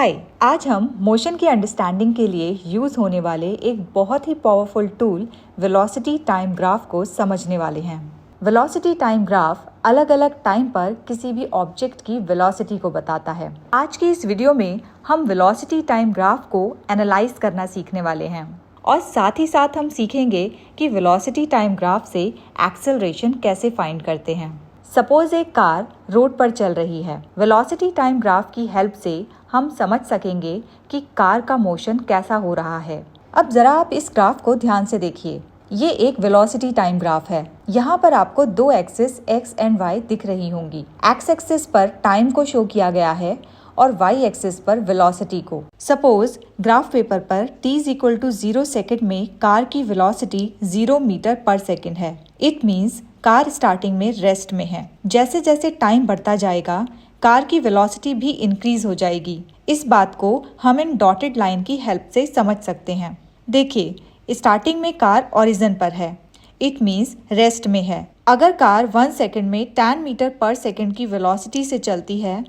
हाय, आज हम मोशन की अंडरस्टैंडिंग के लिए यूज़ होने वाले एक बहुत ही powerful tool velocity time graph को समझने वाले हैं। वेलोसिटी टाइम ग्राफ अलग अलग टाइम पर किसी भी ऑब्जेक्ट की वेलोसिटी को बताता है। आज की इस वीडियो में हम वेलोसिटी टाइम ग्राफ को एनालाइज करना सीखने वाले हैं और साथ ही साथ हम सीखेंगे कि वेलोसिटी टाइम ग्राफ से एक्सेलरेशन कैसे फाइंड करते हैं। सपोज एक कार रोड पर चल रही है। वेलोसिटी टाइम ग्राफ की हेल्प से हम समझ सकेंगे कि कार का मोशन कैसा हो रहा है। अब जरा आप इस ग्राफ को ध्यान से देखिए। ये एक वेलोसिटी टाइम ग्राफ है। यहाँ पर आपको दो एक्सिस x एंड y दिख रही होंगी। x एक्सिस पर टाइम को शो किया गया है और y एक्सिस पर वेलोसिटी को। सपोज ग्राफ पेपर पर t = 0 सेकेंड में कार की वेलोसिटी 0 मीटर पर सेकेंड है। इट मीन्स कार स्टार्टिंग में रेस्ट में है। जैसे जैसे टाइम बढ़ता जाएगा कार की वेलोसिटी भी इंक्रीज हो जाएगी। इस बात को हम इन डॉटेड लाइन की हेल्प से समझ सकते हैं। देखिए, स्टार्टिंग में कार ओरिजिन पर है। इट मीन्स रेस्ट में है। अगर कार 1 सेकेंड में 10 मीटर पर सेकेंड की वेलोसिटी से चलती है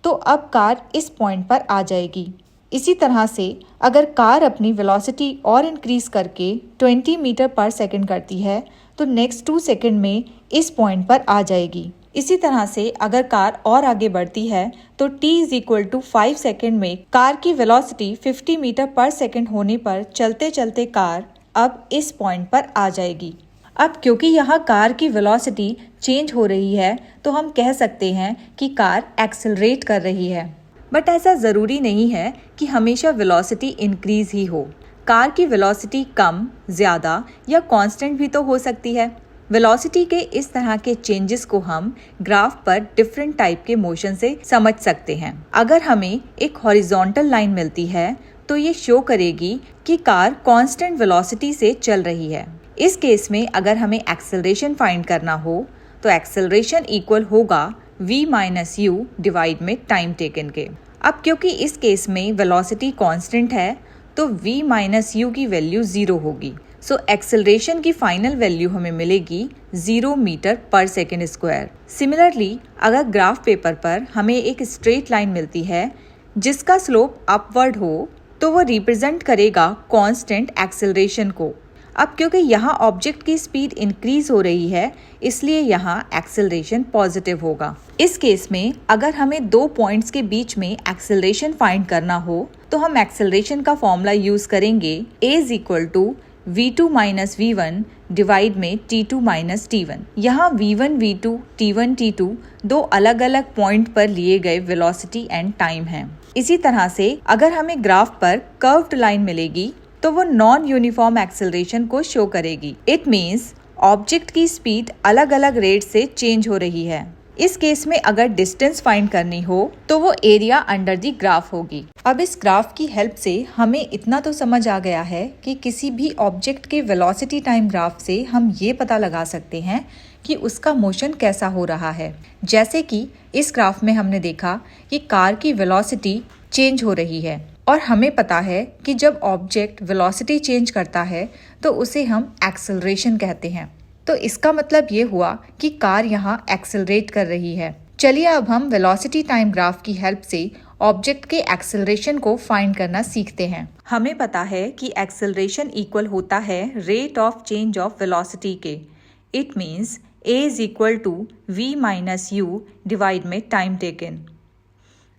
तो अब कार इस पॉइंट पर आ जाएगी। इसी तरह से अगर कार अपनी वेलोसिटी और इंक्रीज करके 20 मीटर पर सेकेंड करती है तो नेक्स्ट 2 सेकेंड में इस पॉइंट पर आ जाएगी। इसी तरह से अगर कार और आगे बढ़ती है तो t = 5 सेकेंड में कार की वेलोसिटी 50 मीटर पर सेकेंड होने पर चलते चलते कार अब इस पॉइंट पर आ जाएगी। अब क्योंकि यहाँ कार की वेलोसिटी चेंज हो रही है तो हम कह सकते हैं कि कार एक्सेलरेट कर रही है। बट ऐसा ज़रूरी नहीं है कि हमेशा वेलोसिटी इंक्रीज ही हो। कार की वेलोसिटी कम, ज़्यादा या कांस्टेंट भी तो हो सकती है। वेलोसिटी के इस तरह के चेंजेस को हम ग्राफ पर डिफरेंट टाइप के मोशन से समझ सकते हैं। अगर हमें एक हॉरिजॉन्टल लाइन मिलती है तो ये शो करेगी कि कार कांस्टेंट वेलोसिटी से चल रही है। इस केस में अगर हमें एक्सेलरेशन फाइंड करना हो तो एक्सेलरेशन इक्वल होगा v - u डिवाइड में टाइम टेकन के। अब क्योंकि इस केस में वेलोसिटी कांस्टेंट है तो v - u की वैल्यू 0 होगी। सो एक्सेलरेशन की फाइनल वैल्यू हमें मिलेगी 0 मीटर पर सेकेंड स्क्वायर। सिमिलरली अगर ग्राफ पेपर पर हमें एक स्ट्रेट लाइन मिलती है जिसका स्लोप अपवर्ड हो तो वो रिप्रेजेंट करेगा कांस्टेंट एक्सेलरेशन को। अब क्योंकि यहाँ ऑब्जेक्ट की स्पीड इंक्रीज हो रही है इसलिए यहाँ एक्सेलरेशन पॉजिटिव होगा। इस केस में अगर हमें दो पॉइंट्स के बीच में एक्सेलरेशन फाइंड करना हो तो हम एक्सेलरेशन का फॉर्मूला यूज करेंगे a = v2 - v1 डिवाइड में t2 - t1। यहाँ v1 v2 t1 t2 दो अलग अलग पॉइंट पर लिए गए वेलोसिटी एंड टाइम हैं। इसी तरह से अगर हमें ग्राफ पर कर्व्ड लाइन मिलेगी तो वो नॉन यूनिफॉर्म एक्सेलरेशन को शो करेगी। इट मीन्स ऑब्जेक्ट की स्पीड अलग अलग रेट से चेंज हो रही है। इस केस में अगर डिस्टेंस फाइंड करनी हो तो वो एरिया अंडर द ग्राफ होगी। अब इस ग्राफ की हेल्प से हमें इतना तो समझ आ गया है कि किसी भी ऑब्जेक्ट के वेलोसिटी टाइम ग्राफ से हम ये पता लगा सकते हैं कि उसका मोशन कैसा हो रहा है। जैसे कि इस ग्राफ में हमने देखा कि कार की वेलोसिटी चेंज हो रही है और हमें पता है कि जब ऑब्जेक्ट वेलोसिटी चेंज करता है तो उसे हम एक्सेलरेशन कहते हैं। तो इसका मतलब ये हुआ कि कार यहाँ एक्सेलरेट कर रही है। चलिए अब हम वेलोसिटी टाइम ग्राफ की हेल्प से ऑब्जेक्ट के एक्सेलरेशन को फाइंड करना सीखते हैं। हमें पता है कि एक्सेलरेशन इक्वल होता है rate of change of velocity के। It means a = v - u divide में टाइम टेकन।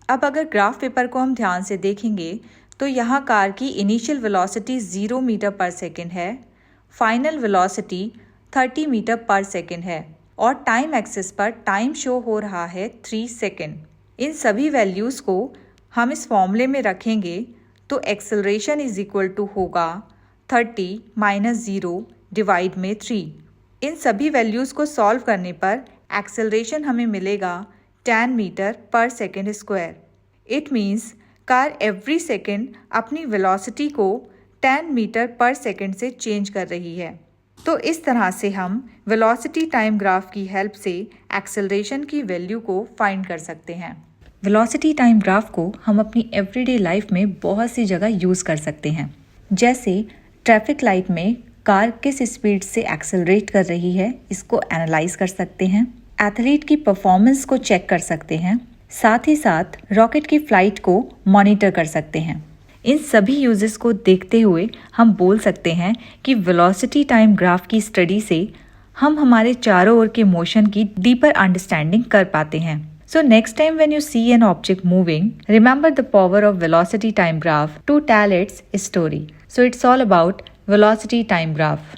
अब अगर ग्राफ पेपर को हम ध्यान से देखेंगे तो यहाँ कार की इनिशियल वेलोसिटी 0 मीटर पर सेकेंड है, फाइनल वेलोसिटी 30 मीटर पर सेकेंड है और टाइम एक्सिस पर टाइम शो हो रहा है 3 सेकेंड। इन सभी वैल्यूज़ को हम इस फॉर्मूले में रखेंगे तो एक्सेलरेशन होगा 30 - 0 डिवाइड में 3। इन सभी वैल्यूज़ को सॉल्व करने पर एक्सेलरेशन हमें मिलेगा 10 मीटर पर second square. It means car every second अपनी वेलोसिटी को 10 मीटर पर सेकेंड से चेंज कर रही है। तो इस तरह से हम वेलोसिटी टाइम ग्राफ की हेल्प से एक्सेलरेशन की वैल्यू को फाइंड कर सकते हैं। वेलोसिटी टाइम ग्राफ को हम अपनी एवरीडे लाइफ में बहुत सी जगह यूज़ कर सकते हैं। जैसे ट्रैफिक लाइट में कार किस स्पीड से एक्सेलरेट कर रही है इसको एनालाइज कर सकते हैं। एथलीट की परफॉर्मेंस को चेक कर सकते हैं। साथ ही साथ रॉकेट की फ्लाइट को मॉनिटर कर सकते हैं। इन सभी यूजेस को देखते हुए हम बोल सकते हैं कि वेलोसिटी टाइम ग्राफ की स्टडी से हम हमारे चारों ओर के मोशन की डीपर अंडरस्टैंडिंग कर पाते हैं। So next time when you see an object moving, remember the power of velocity time graph to tell its story. So it's all about velocity time graph.